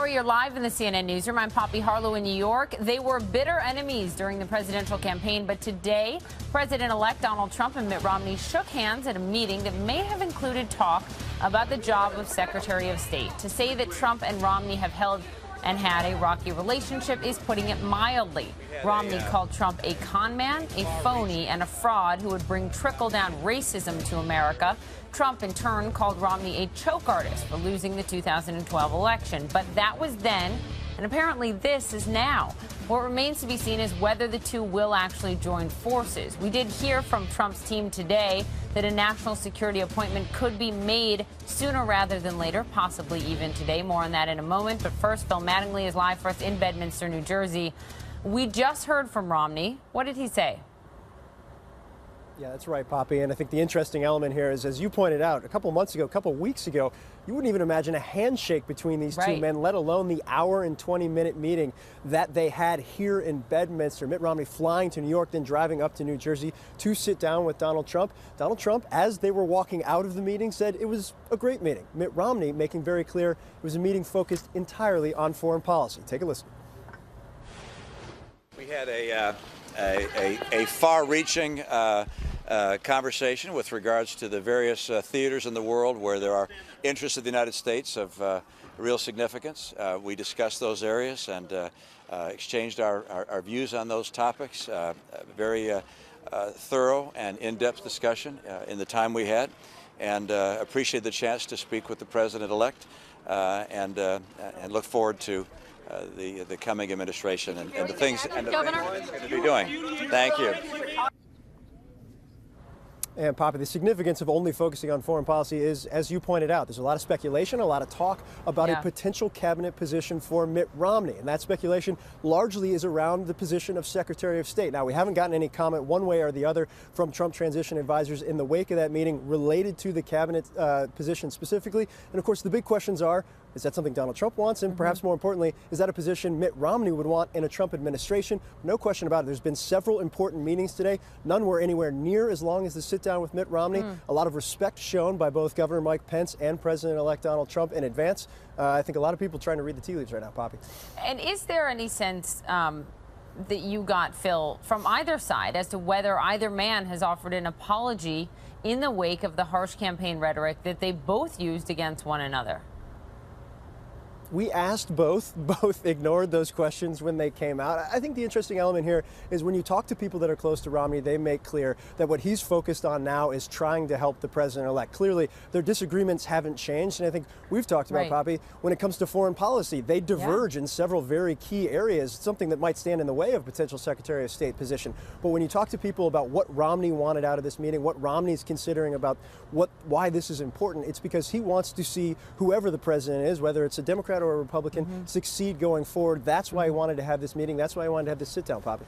You're live in the CNN newsroom. I'm Poppy Harlow in New York. They were bitter enemies during the presidential campaign, but today, President-elect Donald Trump and Mitt Romney shook hands at a meeting that may have included talk about the job of Secretary of State. To say that Trump and Romney have held and had a rocky relationship is putting it mildly. Romney called Trump a con man, a phony, and a fraud who would bring trickle-down racism to America. Trump, in turn, called Romney a choke artist for losing the 2012 election. But that was then, and apparently this is now. What remains to be seen is whether the two will actually join forces. We did hear from Trump's team today that a national security appointment could be made sooner rather than later, possibly even today. More on that in a moment. But first, Phil Mattingly is live for us in Bedminster, New Jersey. We just heard from Romney. What did he say? Yeah, that's right, Poppy. And I think the interesting element here is, as you pointed out, a couple months ago, a couple weeks ago, you wouldn't even imagine a handshake between these two men, let alone the hour and 20-minute meeting that they had here in Bedminster. Mitt Romney flying to New York, then driving up to New Jersey to sit down with Donald Trump. Donald Trump, as they were walking out of the meeting, said it was a great meeting. Mitt Romney making very clear it was a meeting focused entirely on foreign policy. Take a listen. We had a far-reaching conversation with regards to the various theaters in the world where there are interests of the United States of real significance. We discussed those areas and exchanged our views on those topics. Very thorough and in-depth discussion in the time we had, and appreciate the chance to speak with the President-elect and look forward to the coming administration and the things and the things we're going to be doing. Thank you. And, Poppy, the significance of only focusing on foreign policy is, as you pointed out, there's a lot of speculation, a lot of talk about a potential cabinet position for Mitt Romney. And that speculation largely is around the position of Secretary of State. Now, we haven't gotten any comment one way or the other from Trump transition advisors in the wake of that meeting related to the cabinet position specifically. And, of course, the big questions are, is that something Donald Trump wants? And perhaps more importantly, is that a position Mitt Romney would want in a Trump administration? No question about it. There's been several important meetings today. None were anywhere near as long as the sit-down with Mitt Romney. A lot of respect shown by both Governor Mike Pence and President-elect Donald Trump in advance. I think a lot of people trying to read the tea leaves right now, Poppy. And is there any sense that you got, Phil, from either side as to whether either man has offered an apology in the wake of the harsh campaign rhetoric that they both used against one another? We asked both ignored those questions when they came out. I think the interesting element here is when you talk to people that are close to Romney, they make clear that what he's focused on now is trying to help the president-elect. Clearly, their disagreements haven't changed, and I think we've talked about, Poppy, when it comes to foreign policy, they diverge in several very key areas, something that might stand in the way of potential Secretary of State position. But when you talk to people about what Romney wanted out of this meeting, what Romney's considering about why this is important, it's because he wants to see whoever the president is, whether it's a Democrat or a Republican, succeed going forward. That's why he wanted to have this meeting. That's why he wanted to have this sit-down, Poppy.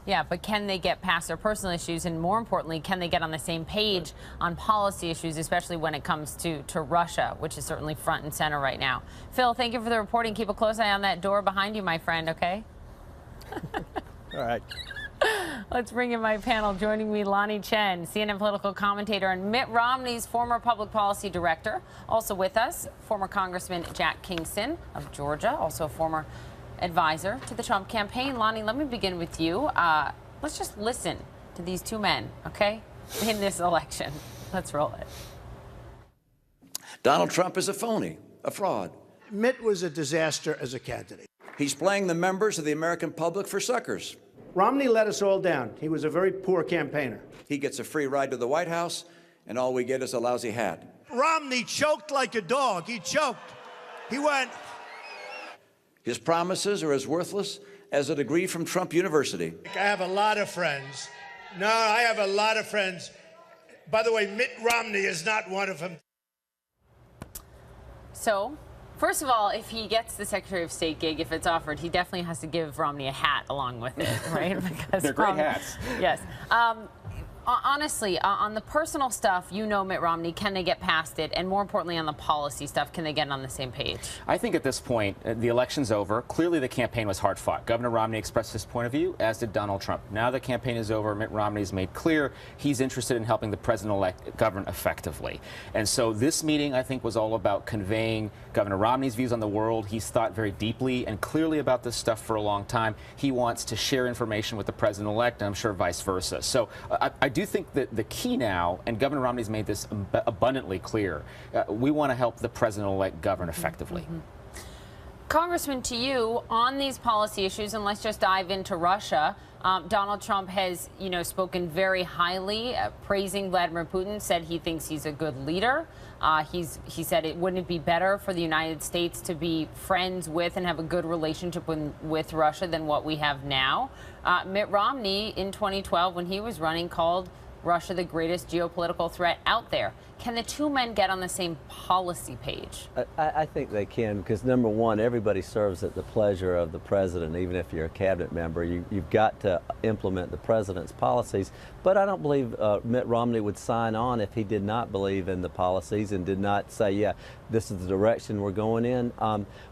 Yeah, but can they get past their personal issues? And more importantly, can they get on the same page on policy issues, especially when it comes to Russia, which is certainly front and center right now? Phil, thank you for the reporting. Keep a close eye on that door behind you, my friend, okay? All right. Let's bring in my panel. Joining me, Lonnie Chen, CNN political commentator and Mitt Romney's former public policy director. Also with us, former Congressman Jack Kingston of Georgia, also a former advisor to the Trump campaign. Lonnie, let me begin with you. Let's just listen to these two men, okay, in this election. Let's roll it. Donald Trump is a phony, a fraud. Mitt was a disaster as a candidate. He's playing the members of the American public for suckers. Romney let us all down. He was a very poor campaigner. He gets a free ride to the White House, and all we get is a lousy hat. Romney choked like a dog. He choked. He went. His promises are as worthless as a degree from Trump University. I have a lot of friends. No, I have a lot of friends. By the way, Mitt Romney is not one of them. So, first of all, if he gets the Secretary of State gig, if it's offered, he definitely has to give Romney a hat along with it, right? Because they're great hats. Yes. Honestly, on the personal stuff, Mitt Romney, can they get past it? And more importantly, on the policy stuff, can they get on the same page? I think at this point, the election's over. Clearly, the campaign was hard fought. Governor Romney expressed his point of view, as did Donald Trump. Now the campaign is over. Mitt Romney's made clear he's interested in helping the president-elect govern effectively. And so this meeting, I think, was all about conveying Governor Romney's views on the world. He's thought very deeply and clearly about this stuff for a long time. He wants to share information with the president-elect, and I'm sure vice versa. So I do think that the key now, and Governor Romney's made this abundantly clear, we want to help the president-elect govern effectively. Congressman, to you, on these policy issues, and let's just dive into Russia, Donald Trump has, spoken very highly, praising Vladimir Putin, said he thinks he's a good leader. He said it wouldn't be better for the United States to be friends with and have a good relationship with Russia than what we have now. Mitt Romney, in 2012, when he was running, called Russia the greatest geopolitical threat out there. Can the two men get on the same policy page? I think they can, because number one, everybody serves at the pleasure of the president. Even if you're a cabinet member, you've got to implement the president's policies. But I don't believe Mitt Romney would sign on if he did not believe in the policies and did not say, yeah, this is the direction we're going in.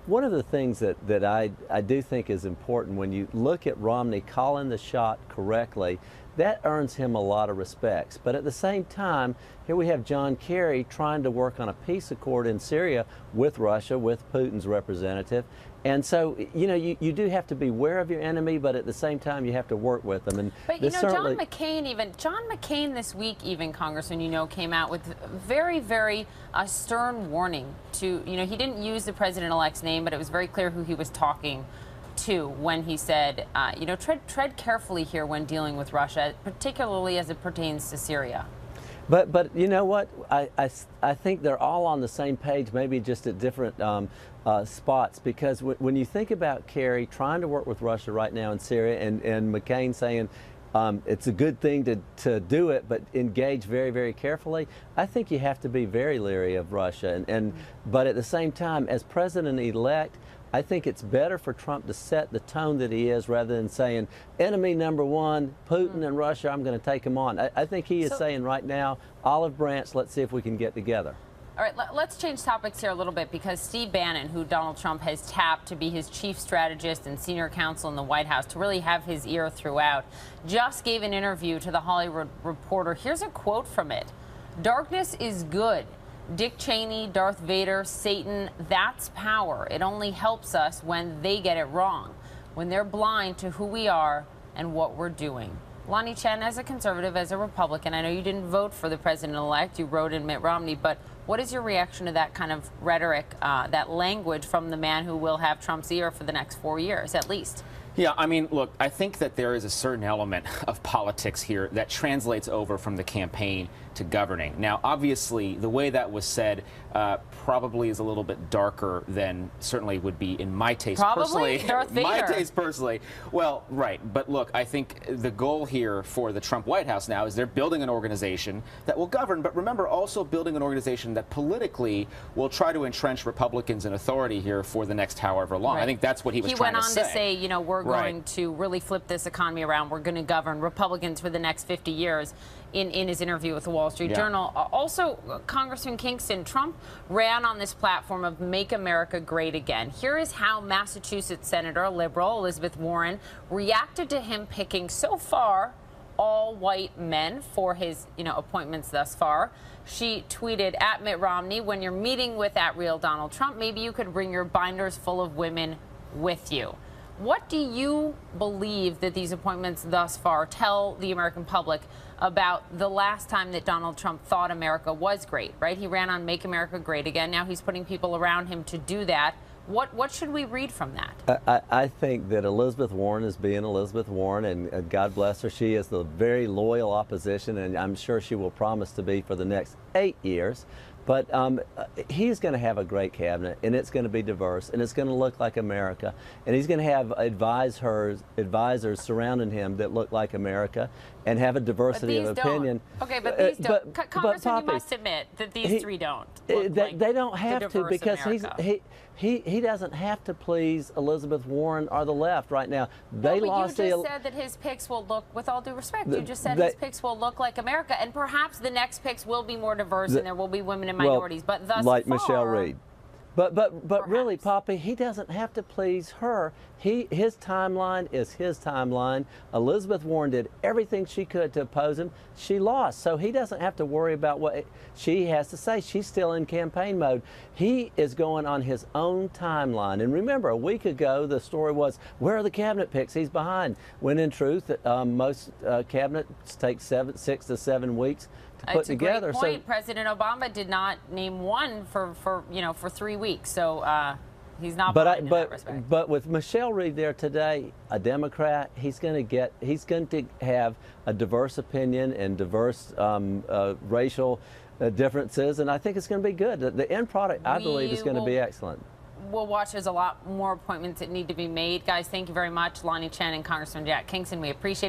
One of the things that I do think is important, when you look at Romney calling the shot correctly, that earns him a lot of respects. But at the same time, here we have John Kerry trying to work on a peace accord in Syria with Russia, with Putin's representative. And so, you do have to be aware of your enemy, but at the same time, you have to work with them. And but, John McCain this week, even, Congressman, came out with very, very stern warning to, he didn't use the president-elect's name, but it was very clear who he was talking to when he said, tread carefully here when dealing with Russia, particularly as it pertains to Syria. But you know what? I think they're all on the same page, maybe just at different spots. Because when you think about Kerry trying to work with Russia right now in Syria, and McCain saying it's a good thing to do it, but engage very, very carefully, I think you have to be very leery of Russia. But at the same time, as president-elect, I think it's better for Trump to set the tone that he is, rather than saying, enemy number one, Putin and Russia, I'm going to take them on. I think he is saying right now, olive branch, let's see if we can get together. All right, let's change topics here a little bit, because Steve Bannon, who Donald Trump has tapped to be his chief strategist and senior counsel in the White House, to really have his ear throughout, just gave an interview to The Hollywood Reporter. Here's a quote from it. "Darkness is good. Dick Cheney, Darth Vader, Satan, that's power. It only helps us when they get it wrong, when they're blind to who we are and what we're doing." Lonnie Chen, as a conservative, as a Republican, I know you didn't vote for the president-elect, you wrote in Mitt Romney, but what is your reaction to that kind of rhetoric, that language from the man who will have Trump's ear for the next 4 years, at least? Yeah, I mean, look, I think that there is a certain element of politics here that translates over from the campaign to governing. Now, obviously, the way that was said probably is a little bit darker than certainly would be in my taste personally. Darth Vader. My taste personally. Well, right. But look, I think the goal here for the Trump White House now is they're building an organization that will govern, but remember, also building an organization that politically will try to entrench Republicans in authority here for the next however long. Right. I think that's what he was trying to say. He went on to say, we're going to really flip this economy around. We're going to govern Republicans for the next 50 years. In his interview with the Wall Street Journal. Also, Congressman Kingston, Trump ran on this platform of Make America Great Again. Here is how Massachusetts Senator, liberal Elizabeth Warren, reacted to him picking, so far, all white men for his appointments thus far. She tweeted, at Mitt Romney, when you're meeting with @real Donald Trump, maybe you could bring your binders full of women with you. What do you believe that these appointments thus far tell the American public about the last time that Donald Trump thought America was great, right? He ran on Make America Great Again. Now he's putting people around him to do that. What should we read from that? I think that Elizabeth Warren is being Elizabeth Warren, and God bless her. She is the very loyal opposition, and I'm sure she will promise to be for the next 8 years. But he's going to have a great cabinet, and it's going to be diverse, and it's going to look like America. And he's going to have advisors surrounding him that look like America. and have a diversity of opinion. Okay, but these don't. Congressman, Poppy, you must admit that these three don't. They don't have to, because America. he doesn't have to please Elizabeth Warren or the left right now. They lost you just said that his picks will look, with all due respect, you just said his picks will look like America, and perhaps the next picks will be more diverse and there will be women and minorities, but thus like far, Michelle Reed. But really, Poppy, he doesn't have to please her. His timeline is his timeline. Elizabeth Warren did everything she could to oppose him. She lost, so he doesn't have to worry about what she has to say. She's still in campaign mode. He is going on his own timeline. And remember, a week ago, the story was, where are the cabinet picks? He's behind. When in truth, most cabinets take 6 to 7 weeks to put together. It's a great point. President Obama did not name one for 3 weeks, so he's not behind in that respect. But with Michelle Reed there today, a Democrat, he's going to have a diverse opinion and diverse racial differences, and I think it's going to be good. The end product, I believe, is going to be excellent. We'll watch. There's a lot more appointments that need to be made. Guys, thank you very much. Lonnie Chen and Congressman Jack Kingston, we appreciate it.